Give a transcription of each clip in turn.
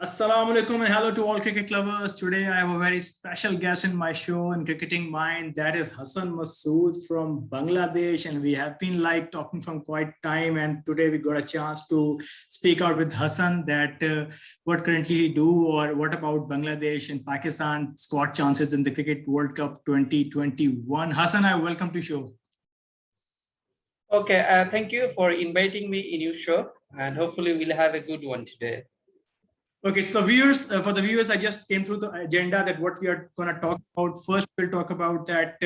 Assalamu alaikum and hello to all cricket lovers. Today I have a very special guest in my show in Cricketing Mind. That is Hassan Masood from Bangladesh, and we have been talking from quite time. And today we got a chance to speak out with Hassan that what currently he do or what about Bangladesh and Pakistan squad chances in the Cricket World Cup 2021. Hassan, I welcome to show. Okay, thank you for inviting me in your show, and hopefully we'll have a good one today. Okay, so the viewers, for the viewers, I just came through the agenda that what we are going to talk about. First, we'll talk about that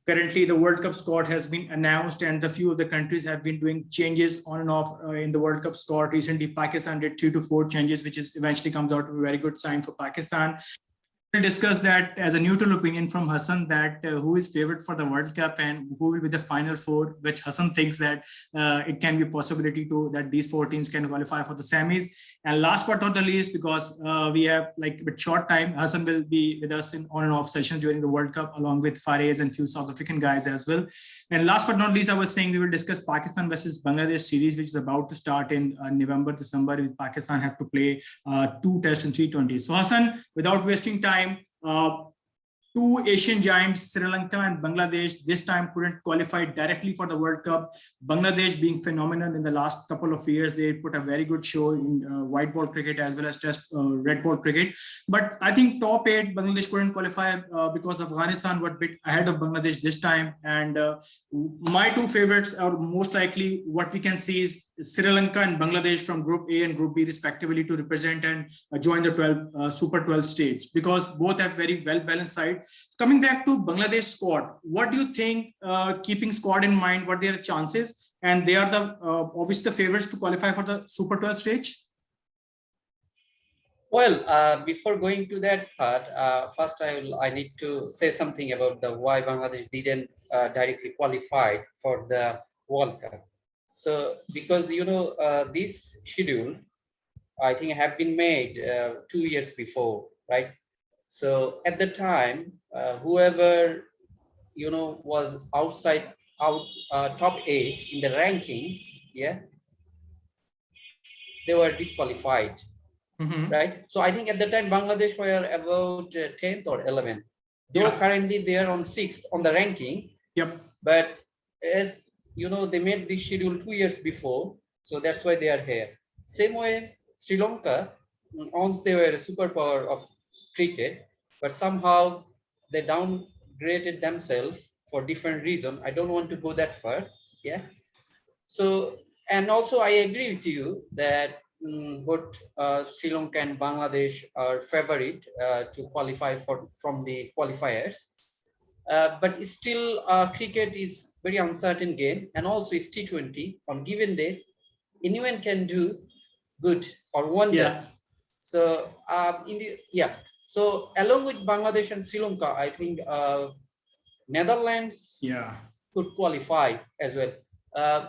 currently the World Cup squad has been announced and a few of the countries have been doing changes on and off in the World Cup squad. Recently, Pakistan did 3 to 4 changes, which is eventually comes out a very good sign for Pakistan. We'll discuss that as a neutral opinion from Hassan that who is favored for the World Cup and who will be the final four, which Hassan thinks that it can be a possibility to that these 4 teams can qualify for the semis. And last but not the least, because we have like a bit short time, Hassan will be with us in on and off sessions during the World Cup along with Fares and few South African guys as well. And last but not least, I was saying we will discuss Pakistan versus Bangladesh series, which is about to start in November, December. With Pakistan have to play 2 tests and 3 20s. So Hassan, without wasting time, 2 Asian giants, Sri Lanka and Bangladesh, this time couldn't qualify directly for the World Cup. Bangladesh being phenomenal in the last couple of years, they put a very good show in white ball cricket as well as just red ball cricket. But I think top 8, Bangladesh couldn't qualify because Afghanistan were a bit ahead of Bangladesh this time. And my 2 favorites are most likely what we can see is Sri Lanka and Bangladesh from Group A and Group B respectively to represent and join the Super 12 stage, because both have very well balanced side. Coming back to Bangladesh squad, what do you think, keeping squad in mind, what are their chances? And they are the obviously the favorites to qualify for the Super 12 stage? Well, before going to that part, first I need to say something about the why Bangladesh didn't directly qualify for the World Cup. So because this schedule, I think have been made 2 years before, right? So at the time, whoever was top 8 in the ranking, yeah, they were disqualified, right? So I think at the time Bangladesh were about 10th or 11th. Though currently they are on 6th on the ranking. Yep. But as they made this schedule 2 years before, so that's why they are here. Same way, Sri Lanka, once they were a superpower of cricket, but somehow they downgraded themselves for different reason. I don't want to go that far. Yeah. So, and also I agree with you that both Sri Lanka and Bangladesh are favorite to qualify from the qualifiers. But still, cricket is very uncertain game, and also it's T20. On given day, anyone can do good or wonder. Yeah. So so along with Bangladesh and Sri Lanka, I think Netherlands could qualify as well.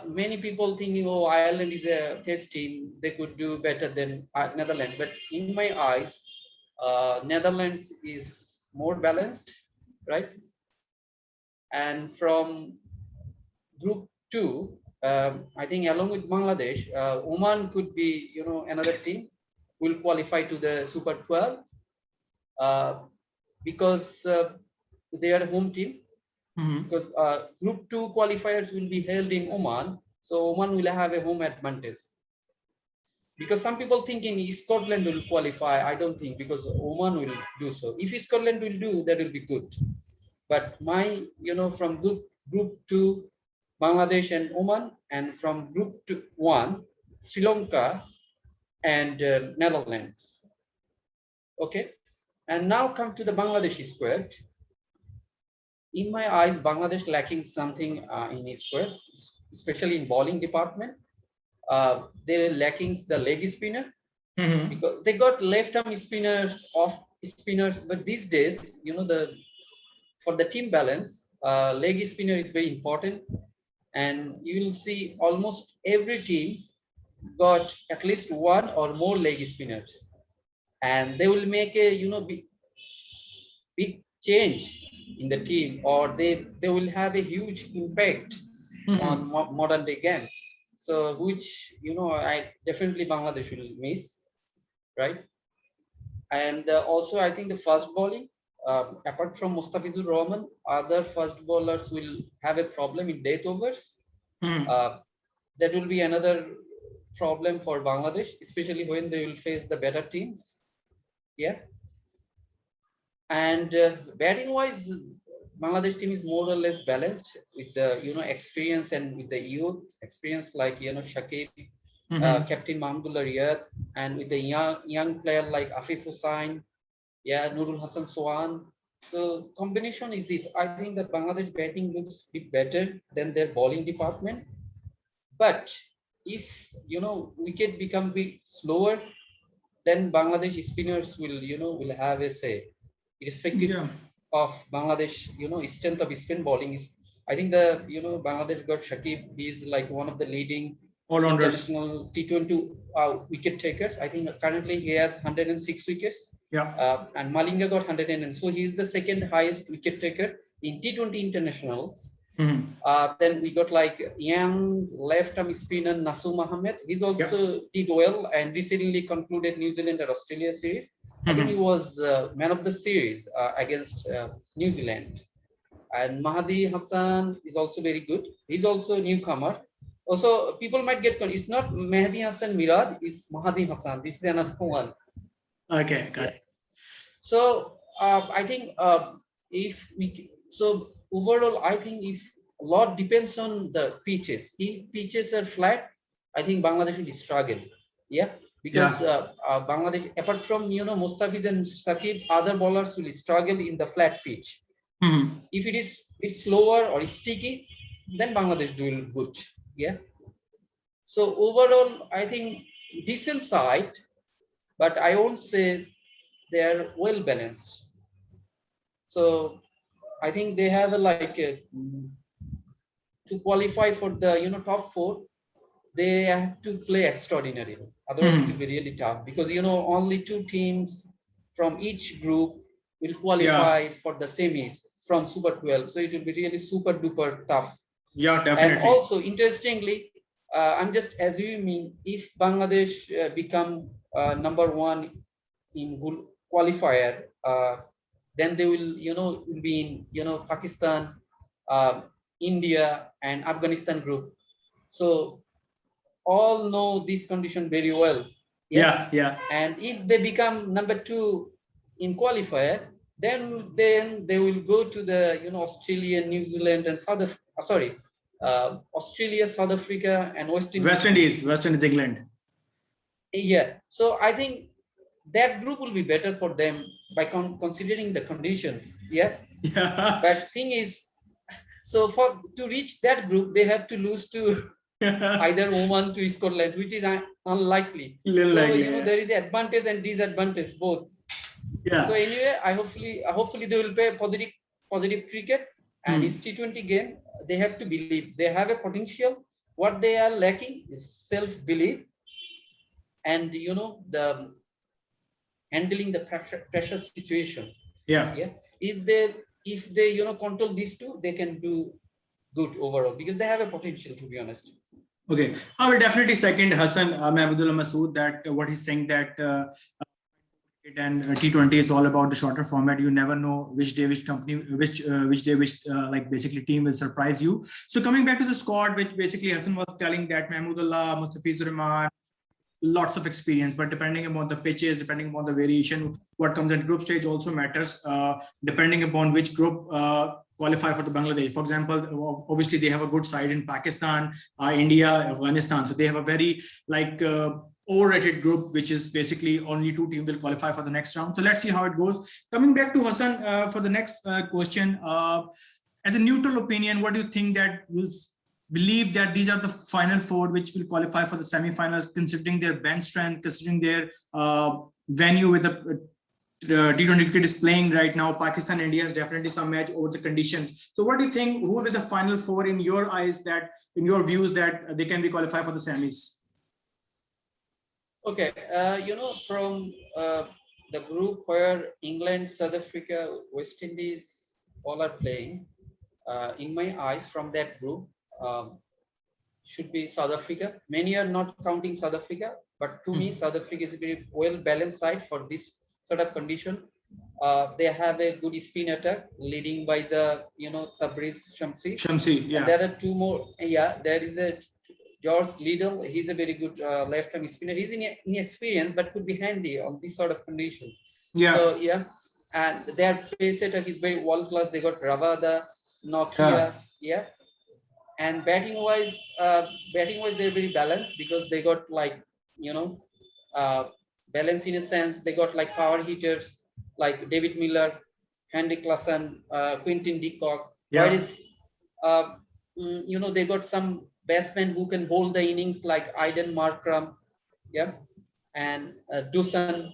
Many people thinking, oh, Ireland is a test team, they could do better than Netherlands. But in my eyes, Netherlands is more balanced, right? And from Group 2, I think along with Bangladesh, Oman could be, another team will qualify to the Super 12 because they are a home team. Because Group 2 qualifiers will be held in Oman, so Oman will have a home advantage. Because some people thinking Scotland will qualify, I don't think, because Oman will do so. If Scotland will do, that will be good. But from Group 2, Bangladesh and Oman, and from Group 1, Sri Lanka and Netherlands. Okay, and now come to the Bangladeshi squad. In my eyes, Bangladesh lacking something in his squad, especially in bowling department. They're lacking the leg spinner because they got left-arm spinners, off spinners, but these days, for the team balance, leg spinner is very important, and you will see almost every team got at least 1 or more leg spinners, and they will make a big change in the team, or they will have a huge impact on modern day game. So which I definitely Bangladesh will miss, right? And also, I think the fast bowling, apart from Mustafizur Rahman, other fast bowlers will have a problem in death overs. That will be another problem for Bangladesh, especially when they will face the better teams. Yeah. And batting wise, Bangladesh team is more or less balanced with the experience and with the youth experience like Shakib, Captain Mahmudullah Riyad, and with the young player like Afif Hussain, yeah, Nurul Hassan Swan. So combination is this. I think that Bangladesh batting looks a bit better than their bowling department. But if wicket become a bit slower, then Bangladesh spinners will have a say, irrespective of Bangladesh strength of spin bowling. Is I think the Bangladesh got Shakib. He is like one of the leading international T20 wicket takers. I think currently he has 106 wickets. Yeah. And Malinga got 100, so he's the second highest wicket taker in T20 internationals. Then we got like young left-arm spinner Nasu Ahmed. He's also did well and recently concluded New Zealand and Australia series. I think he was man of the series against New Zealand. And Mahdi Hassan is also very good. He's also a newcomer. Also, people might get confused. It's not Mahdi Hassan Miraj, it's Mahdi Hassan. This is another one. Okay, got it. So I think so overall, I think if a lot depends on the pitches. If pitches are flat, I think Bangladesh will struggle. Yeah, because Bangladesh, apart from Mustafiz and Sakib, other bowlers will struggle in the flat pitch. If it's slower or it's sticky, then Bangladesh do good. Yeah. So overall, I think decent side, but I won't say they are well balanced. So I think they have to qualify for the top 4, they have to play extraordinary. Otherwise, it will be really tough because only 2 teams from each group will qualify for the semis from Super 12. So it will be really super duper tough. Yeah, definitely. And also, interestingly, I'm just assuming if Bangladesh become number 1 in qualifier, then they will will be in Pakistan, India and Afghanistan group. So all know this condition very well. Yeah. And if they become number 2 in qualifier, then they will go to the Australia, New Zealand and Australia, South Africa and West Indies, England. Yeah. So I think that group will be better for them by considering the condition. Yeah. But thing is, so to reach that group, they have to lose to either Oman to Scotland, which is unlikely. So there is advantage and disadvantage both. Yeah. So anyway, hopefully they will play positive cricket, and it's T20 game. They have to believe they have a potential. What they are lacking is self-belief, and the handling the pressure situation. Yeah. If they control these 2, they can do good overall because they have a potential, to be honest. Okay, I will definitely second Hassan Mahmudullah Masood that what he's saying that and T20 is all about the shorter format. You never know which day which basically team will surprise you. So coming back to the squad, which basically Hassan was telling that Mahmudullah, Mustafizur Rahman, lots of experience, but depending upon the pitches, depending upon the variation, what comes in group stage also matters, depending upon which group qualify for the Bangladesh. For example, obviously they have a good side in Pakistan, India, Afghanistan. So they have a very overrated group, which is basically only 2 teams will qualify for the next round. So let's see how it goes. Coming back to Hassan for the next question, as a neutral opinion, what do you think that you believe that these are the final 4 which will qualify for the semi-finals, considering their bench strength, considering their venue with the T20 cricket is playing right now? Pakistan, India has definitely some edge over the conditions. So what do you think, who will be the final 4 in your eyes, that in your views, that they can be qualified for the semis? Okay, from the group where England, South Africa, West Indies all are playing, in my eyes, from that group, should be South Africa. Many are not counting South Africa, but to me, South Africa is a very well-balanced side for this sort of condition. They have a good spin attack leading by the Tabriz Shamsi. Shamsi, yeah. And there are two more. Yeah, there is a George Liddell. He's a very good left-arm spinner. He's inexperienced, but could be handy on this sort of condition. Yeah. So yeah, and their pace attack is very world class. They got Ravada, Nokia, yeah. And batting wise, they're very balanced because they got like balance in a sense. They got like power hitters like David Miller, Henry Klassen, Quintin de Kock. Yeah. Whereas they got some batsmen who can hold the innings like Aiden Markram, yeah, and Dusan.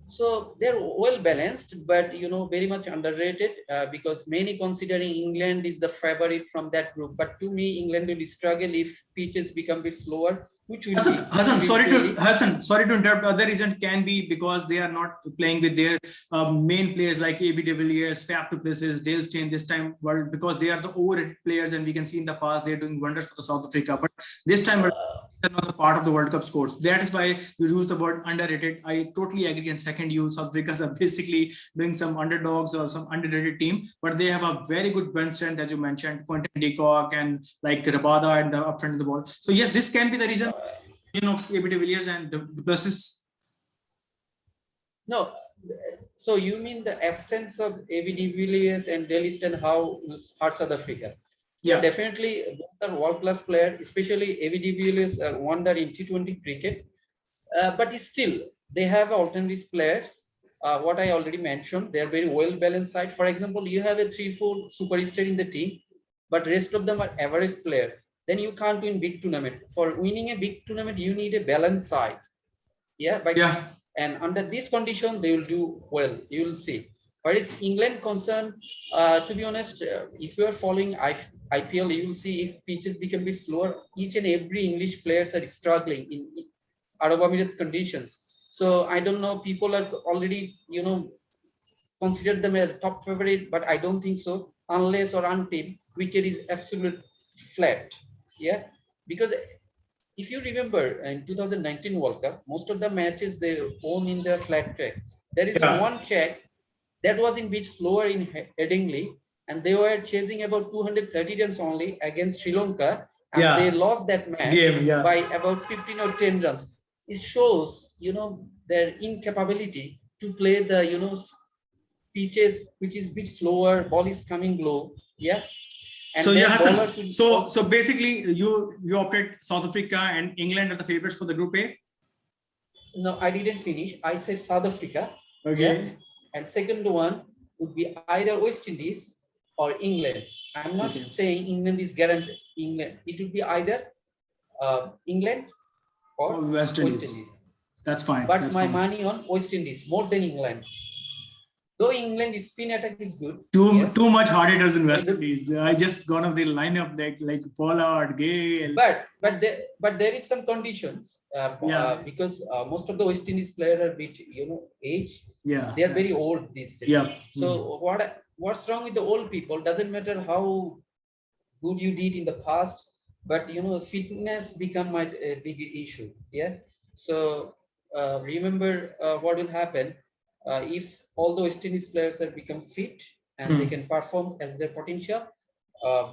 So they're well balanced, but very much underrated because many considering England is the favorite from that group. But to me, England will struggle if pitches become a bit slower, which will Hassan, sorry to interrupt. Other reason can be because they are not playing with their main players like AB de Villiers, Faf du Plessis, Dale Steyn this time, because they are the overrated players, and we can see in the past they're doing wonders for the South Africa. But this time they're not a part of the World Cup scores. That is why you use the word underrated. I totally agree. And second, South Africans are basically doing some underdogs or some underrated team, but they have a very good bench strength, as you mentioned, Quintin de Kock and like Rabada and the up front of the ball. So yes, this can be the reason, AB de Villiers and the Plessis. No, so you mean the absence of AB de Villiers and Dale Steyn how hurt South Africa? Yeah, definitely both are world-class player, especially AB de Villiers wonder in T20 cricket, but still they have alternate players. What I already mentioned, they are very well-balanced side. For example, you have a 3-4 superstar in the team, but rest of them are average player. Then you can't win big tournament. For winning a big tournament, you need a balanced side. Yeah, and under this condition, they will do well. You will see. Whereas England concerned, to be honest, if you are following IPL, you will see if pitches become a bit slower, each and every English players are struggling in Arab Emirates conditions. So I don't know, people are already, considered them as top favorite, but I don't think so, unless or until wicket is absolute flat. Yeah, because if you remember in 2019 World Cup, most of the matches they won in their flat track. There is one track that was in bit slower in Headingley, and they were chasing about 230 runs only against Sri Lanka, and they lost that match by about 15 or 10 runs. It shows, their incapability to play the, pitches, which is a bit slower, ball is coming low. Yeah. And so yeah, Hassan, so basically you opted South Africa and England are the favorites for the Group A? No, I didn't finish. I said South Africa. Okay. Yeah? And second one would be either West Indies or England. I'm not saying England is guaranteed. England. It would be either England or West Indies. That's fine. But that's my fine. money on West Indies more than England. Though England spin attack is good. Too much hard hitters in West Indies. I just gone off the lineup like Pollard, Gale. But there is some conditions because most of the West Indies players are bit age. Yeah, they are very old these days. Yeah. So what's wrong with the old people? Doesn't matter how good you did in the past, but fitness become a big issue. Yeah. So remember what will happen if all the West Indies players have become fit and they can perform as their potential.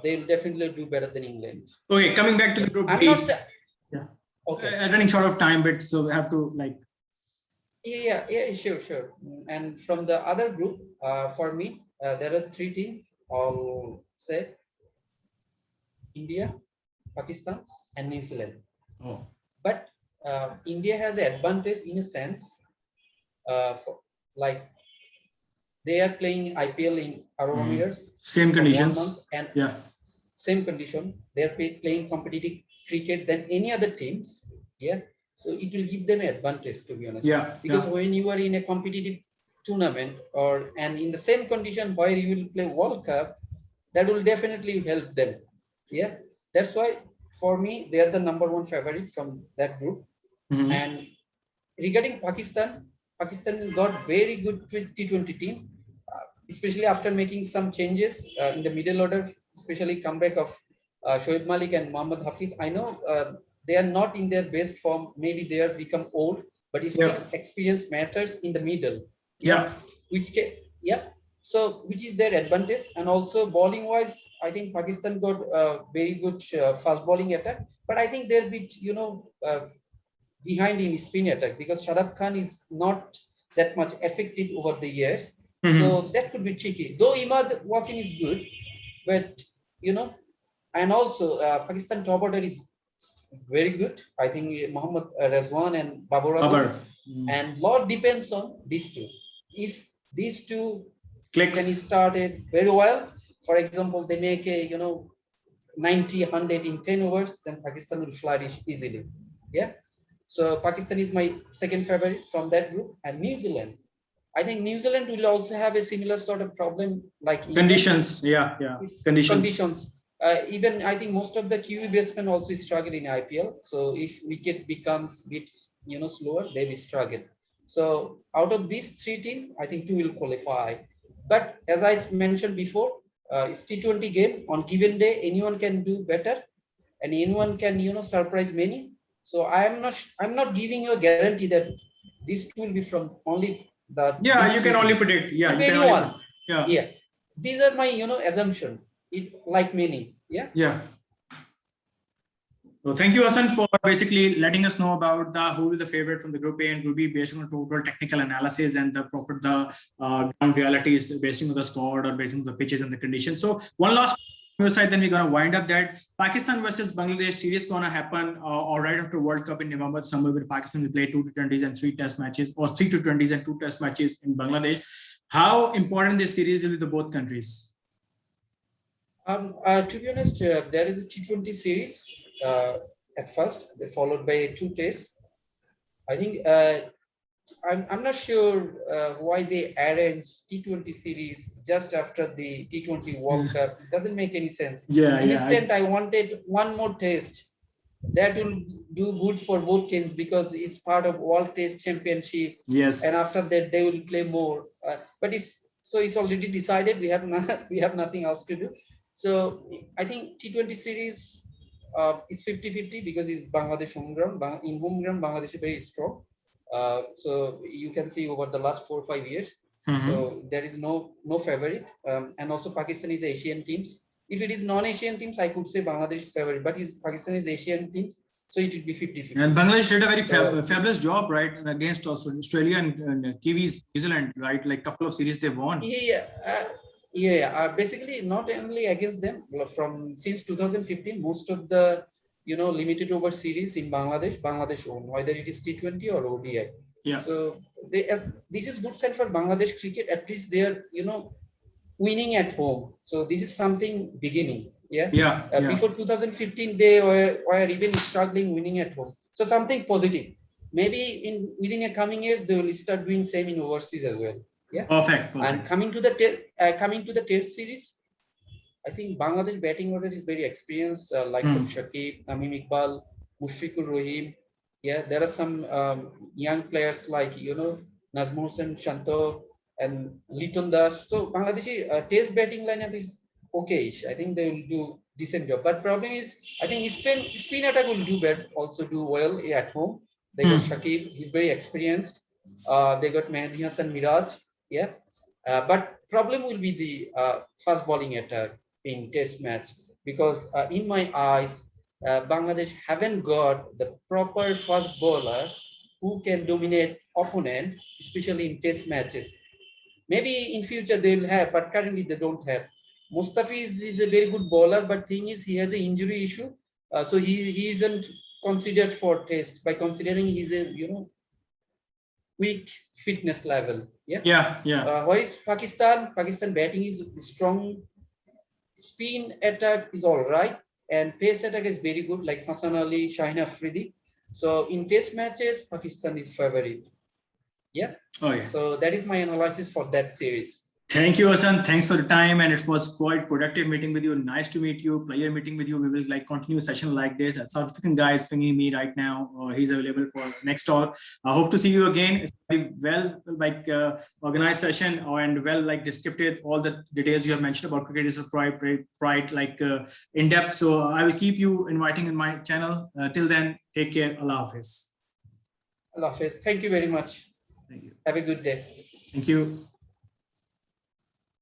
They will definitely do better than England. Okay, coming back to the Group B. Yeah. Okay. Running short of time, but so we have to like. Yeah, sure. And from the other group, for me, there are 3 teams. I'll say India, Pakistan, and New Zealand. Oh. But India has an advantage in a sense, like they are playing IPL in Arab Emirates. Same conditions. And same condition. They are playing competitive cricket than any other teams. Yeah. So it will give them an advantage, to be honest. Yeah. Because when you are in a competitive tournament and in the same condition where you will play World Cup, that will definitely help them. Yeah. That's why for me, they are the #1 favorite from that group. And regarding Pakistan got very good T20 team, especially after making some changes in the middle order, especially comeback of Shoaib Malik and Mohammad Hafiz. I know they are not in their best form. Maybe they are become old, but still experience matters in the middle. Yeah. Which can, so which is their advantage. And also bowling wise, I think Pakistan got very good fast bowling attack, but I think they're a bit, behind in spin attack, because Shadab Khan is not that much effective over the years. So that could be tricky. Though Imad Wasim is good, but and also Pakistan top order is very good. I think Mohammad Razwan and Babar Azam. And lot depends on these two. If these two can start it very well, for example, they make a 90, 100 in 10 overs, then Pakistan will flourish easily. Yeah. So Pakistan is my second favorite from that group. And New Zealand, I think New Zealand will also have a similar sort of problem like conditions. Yeah. Conditions. Even I think most of the QE batsmen also struggle in IPL. So if wicket becomes bit slower, they will struggle. So out of these three teams, I think two will qualify. But as I mentioned before, it's T20 game. On given day, anyone can do better, and anyone can surprise many. So I'm not giving you a guarantee that this two will be from only the. Yeah, you can only predict. Yeah, you can only. Yeah. These are my assumption. It like many. Yeah. So thank you, Hassan, for basically letting us know about who is the favorite from the Group A and Group B based on total technical analysis and the ground realities based on the score or based on the pitches and the conditions. So one last side, then we're going to wind up that Pakistan versus Bangladesh series going to happen right after World Cup in November, somewhere where Pakistan will play 2 T20s and 3 test matches, or 3 T20s and 2 test matches in Bangladesh. How important this series will be to both countries? To be honest, there is a T20 series at first, followed by 2 tests. I think I'm not sure why they arranged T20 series just after the T20 World Cup. It doesn't make any sense. Instead, I wanted one more test that will do good for both teams, because it's part of World Test Championship. Yes. And after that, they will play more. But it's already decided. We have nothing else to do. So I think T20 series is 50-50 because it's Bangladesh home ground. In home ground, Bangladesh is very strong. So you can see over the last 4 or 5 years. So there is no favorite. And also Pakistan is Asian teams. If it is non-Asian teams, I could say Bangladesh is favorite, but Pakistan is Asian teams, so it would be 50-50. And Bangladesh did a very fabulous job, right, against also Australia and Kiwis, New Zealand, right? Like a couple of series they won. Basically, not only against them, since 2015, most of the limited over series in Bangladesh own, whether it is T20 or ODI. Yeah. So this is good sign for Bangladesh cricket. At least they are winning at home. So this is something beginning. Before 2015, they were even struggling winning at home. So something positive. Maybe within a coming years, they will start doing same in overseas as well. Yeah. Perfect. And coming to the test series, I think Bangladesh batting order is very experienced, like Shakib, Tamim Iqbal, Mushfiqur Rahim. Yeah, there are some young players like Nazmur Hossain, Shanto, and Liton Das. So Bangladeshi test batting lineup is okay-ish. I think they will do decent job. But problem is, I think spin attack will also do well at home. They got Shakib, he's very experienced. They got Mehdi Hassan Miraj. Yeah, but problem will be the fast bowling attack in test match, because in my eyes, Bangladesh haven't got the proper fast bowler who can dominate opponent, especially in test matches. Maybe in future they will have, but currently they don't have. Mustafiz is a very good bowler, but thing is he has an injury issue, so he isn't considered for test, by considering he's a weak fitness level. Where is Pakistan? Pakistan batting is strong, spin attack is all right, and pace attack is very good, like Hassan Ali, Shaheen Afridi. So in test matches, Pakistan is favorite. So that is my analysis for that series. Thank you, Hassan. Thanks for the time, and it was quite productive meeting with you. Nice to meet you. Player meeting with you. We will continue a session like this. A South African guy is pinging me right now. He's available for next talk. I hope to see you again. It's very well organized session and well descriptive. All the details you have mentioned about cricket is quite in depth. So I will keep you inviting in my channel. Till then, take care. Allah Hafiz. Allah Hafiz. Thank you very much. Thank you. Have a good day. Thank you.